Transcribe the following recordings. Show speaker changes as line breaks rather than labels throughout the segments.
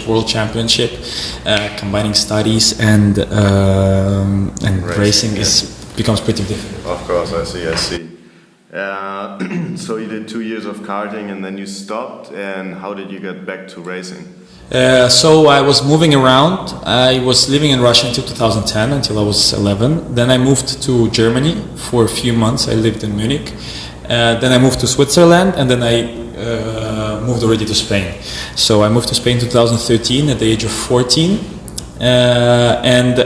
world championship, combining studies and racing becomes pretty difficult.
Of course, I see. So you did 2 years of karting and then you stopped, and how did you get back to racing?
So I was moving around. I was living in Russia until 2010, until I was 11. Then I moved to Germany for a few months. I lived in Munich. Then I moved to Switzerland, and then I moved already to Spain. So I moved to Spain in 2013 at the age of 14. And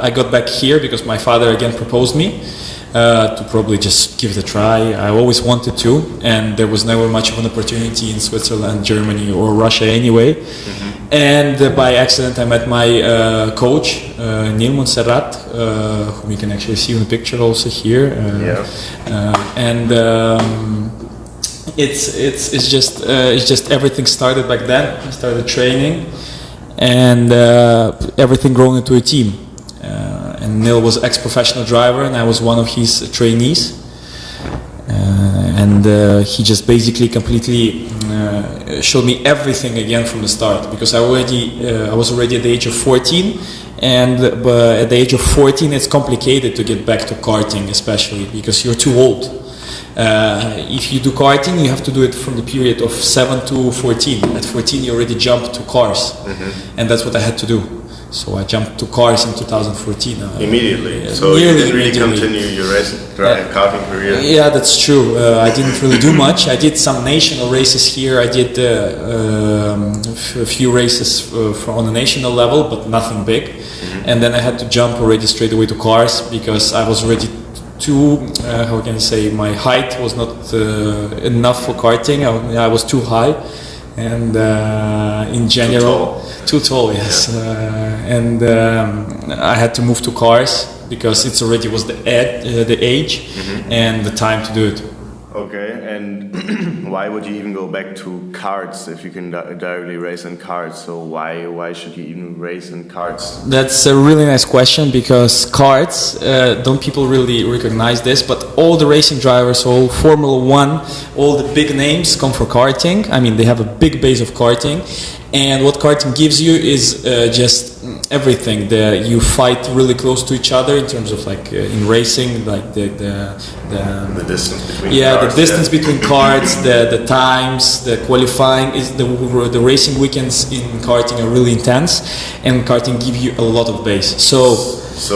I got back here because my father again proposed me to probably just give it a try. I always wanted to, and there was never much of an opportunity in Switzerland, Germany, or Russia anyway. Mm-hmm. And by accident I met my coach, Neil Montserrat, whom you can actually see in the picture also here. It's just everything started back then. I started training, and everything grown into a team. And Neil was an ex-professional driver, and I was one of his trainees. And he just basically completely showed me everything again from the start, because I was already at the age of 14, and at the age of 14 it's complicated to get back to karting, especially because you're too old. If you do karting, you have to do it from the period of 7 to 14. At 14 you already jump to cars, and that's what I had to do. So I jumped to cars in 2014.
Immediately? So you didn't really continue your karting career?
Yeah, that's true. I didn't really do much. I did some national races here. I did a few races on a national level, but nothing big. Mm-hmm. And then I had to jump already straight away to cars, because I was already how can I say, my height was not enough for karting. I was too high. And in general, too tall, yes. And I had to move to cars because it already was the age and the time to do it.
Okay, and why would you even go back to karts if you can directly race in karts? So why should you even race in karts?
That's a really nice question, because karts, don't people really recognize this, but all the racing drivers, all Formula 1, all the big names come from karting. I mean, they have a big base of karting. And what karting gives you is just everything. You fight really close to each other in terms of in racing, like the
distance between cars.
The distance between cars, the times, the qualifying is the racing weekends in karting are really intense, and karting give you a lot of base. So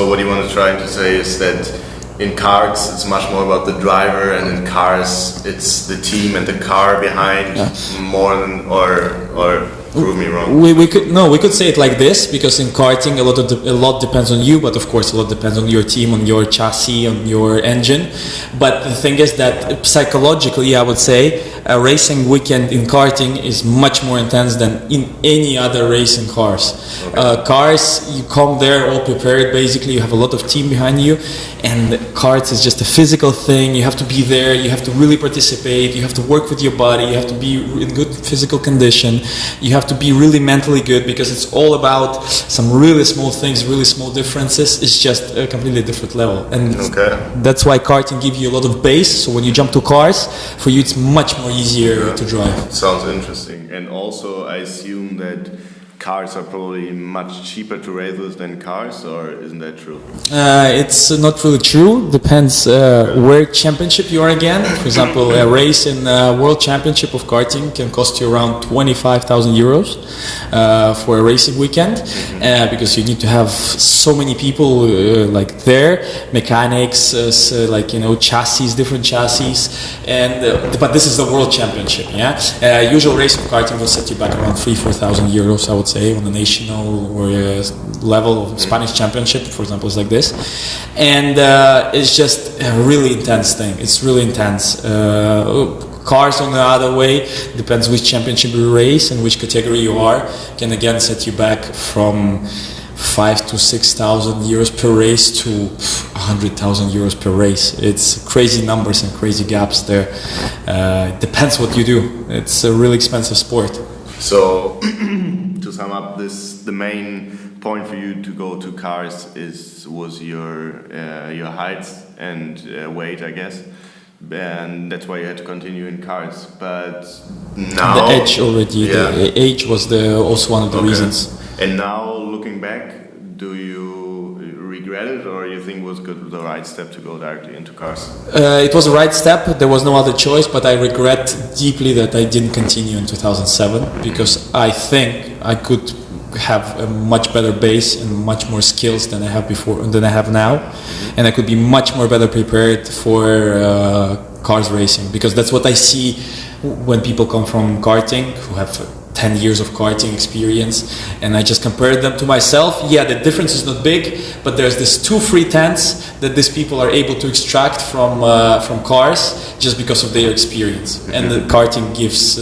what you want to try to say is that in karts it's much more about the driver, and in cars it's the team and the car behind more than or prove me wrong.
We could say it like this, because in karting a lot depends on you, but of course a lot depends on your team, on your chassis, on your engine. But the thing is that psychologically, I would say a racing weekend in karting is much more intense than in any other race in cars. Okay. Cars, you come there all prepared, basically you have a lot of team behind you, and karts is just a physical thing. You have to be there, you have to really participate, you have to work with your body, you have to be in good physical condition, you have to be really mentally good, because it's all about some really small things, really small differences. It's just a completely different level, and that's why karting gives you a lot of base. So when you jump to cars, for you it's much more easier to drive.
Sounds interesting. And also I assume that cars are probably much cheaper to race with than cars, or isn't that true?
It's not really true. Depends where championship you are again. For example, a race in World Championship of karting can cost you around 25,000 euros for a racing weekend, because you need to have so many people there, mechanics, chassis, different chassis, and but this is the World Championship. Usual race of karting will set you back around 3,000-4,000 euros, I would say, on the national or level of Spanish championship, for example, is like this. And it's just a really intense thing. It's really intense. Cars on the other way, depends which championship you race and which category you are, can again set you back from 5,000 to 6,000 euros per race to 100,000 euros per race. It's crazy numbers and crazy gaps there. It depends what you do. It's a really expensive sport.
So to sum up this, the main point for you to go to cars was your height and weight, I guess, and that's why you had to continue in cars. But
The
now,
age already,
yeah.
the age was also one of the
Okay.
reasons.
And now, looking back, do you regret it, or you think it was the right step to go directly into cars?
It was the right step. There was no other choice, but I regret deeply that I didn't continue in 2007 because I think I could have a much better base and much more skills than I have now, and I could be much more better prepared for cars racing, because that's what I see when people come from karting who have 10 years of karting experience, and I just compare them to myself. Yeah, the difference is not big, but there's this 2 free tenths that these people are able to extract from cars just because of their experience, and the karting gives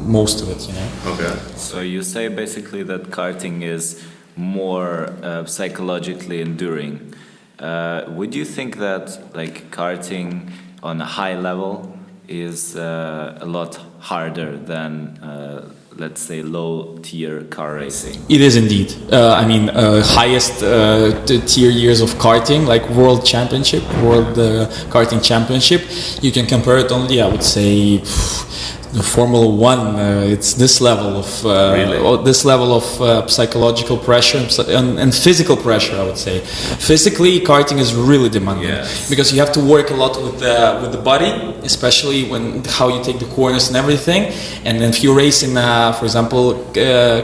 most of it, you know.
Okay.
So you say basically that karting is more psychologically enduring. Would you think that like karting on a high level is a lot harder than let's say low tier car racing?
It is indeed. I mean, highest tier years of karting, like world karting championship, you can compare it only, I would say, the Formula One. It's this level of psychological pressure and physical pressure, I would say. Physically, karting is really demanding,
Yes.
because you have to work a lot with the body, especially when how you take the corners and everything. And if you race in, for example,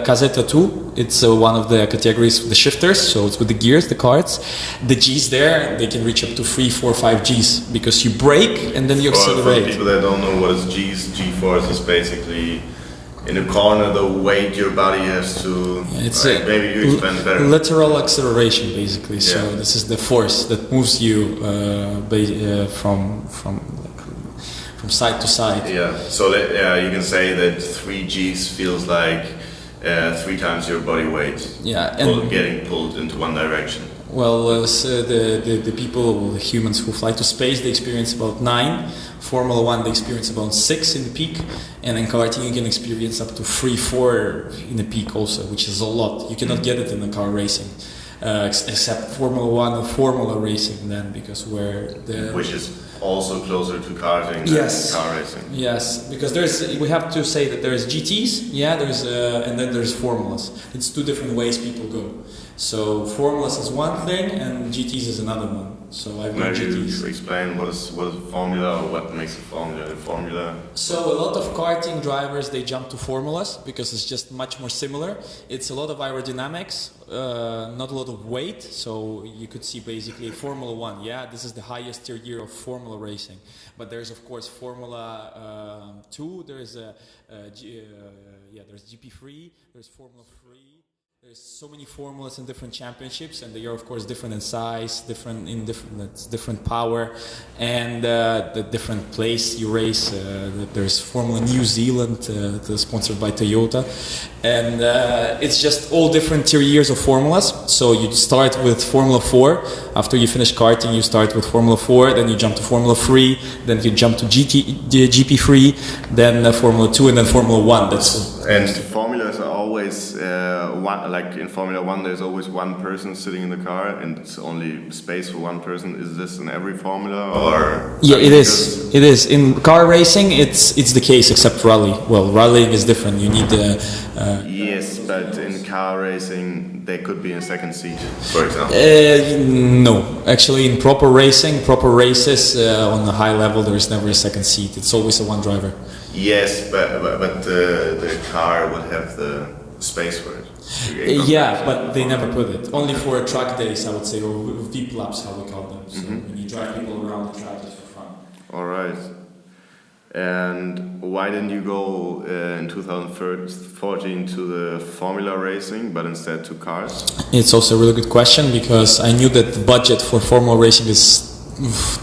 Caseta 2, it's one of the categories with the shifters, so it's with the gears, the karts. The G's there, they can reach up to 3, 4, 5 G's, because you brake and then you
For
accelerate.
people that don't know what is G-force is basically in a corner the weight your body has to.
It's
maybe you explain it better.
lateral acceleration, basically. So
Yeah.
this is the force that moves you from side to side.
Yeah. So you can say that 3 Gs feels like 3 times your body weight.
Yeah, and
Getting pulled into one direction.
well, so the people, the humans who fly to space, they experience about 9. Formula One, they experience about 6 in the peak, and in karting you can experience up to 3, 4 in the peak also, which is a lot. You cannot get it in the car racing, except Formula One or Formula racing then, because
Which is also closer to karting
Yes.
than car racing.
Yes, because we have to say that there's GTs, and then there's formulas. It's 2 different ways people go. So formulas is one thing, and GTs is another one. So I've got
Maybe
GTs.
you explain what is formula, or what makes a formula.
So a lot of karting drivers, they jump to formulas because it's just much more similar. It's a lot of aerodynamics, not a lot of weight. So you could see basically Formula One. Yeah, this is the highest tier year of formula racing. But there's of course Formula 2. There's there's GP3. There's Formula 3. There's so many formulas and different championships, and they are of course different in size, different power, and the different place you race. There's Formula New Zealand, sponsored by Toyota, and it's just all different tier years of formulas. So you start with Formula 4. After you finish karting, you start with Formula 4, then you jump to Formula 3, then you jump to GP3, then Formula 2, and then Formula 1.
And formulas are always like in Formula One. There's always one person sitting in the car, and it's only space for one person. Is this in every formula, or?
Yeah, it is. It is. In car racing, it's the case, except rally. Well, rallying is different. You need
Yes, but in car racing, they could be in second seat, for example.
no, actually, in proper races on a high level, there is never a second seat. It's always a one driver.
Yes, but the car would have the space for it.
Yeah, but they never put it. Only for track days, I would say, or deep laps, how we call them. So when you drive people around the track just for fun.
All right. And why didn't you go in 2014 to the formula racing, but instead to cars?
It's also a really good question, because I knew that the budget for formula racing is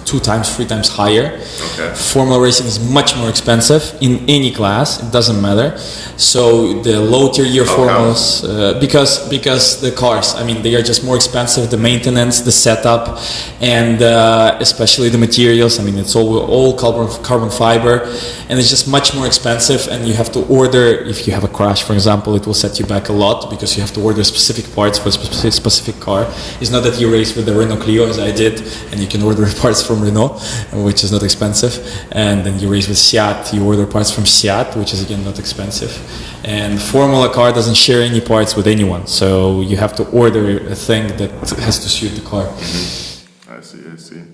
2 times, 3 times higher.
Okay.
Formula racing is much more expensive in any class. It doesn't matter. So the low tier year formulas, because the cars, I mean, they are just more expensive. The maintenance, the setup, and especially the materials. I mean, it's all carbon fiber, and it's just much more expensive. And you have to order. If you have a crash, for example, it will set you back a lot, because you have to order specific parts for a specific car. It's not that you race with the Renault Clio, as I did, and you can order order parts from Renault, which is not expensive. And then you race with Seat, you order parts from Seat, which is again not expensive. And Formula car doesn't share any parts with anyone, so you have to order a thing that has to suit the car.
I see.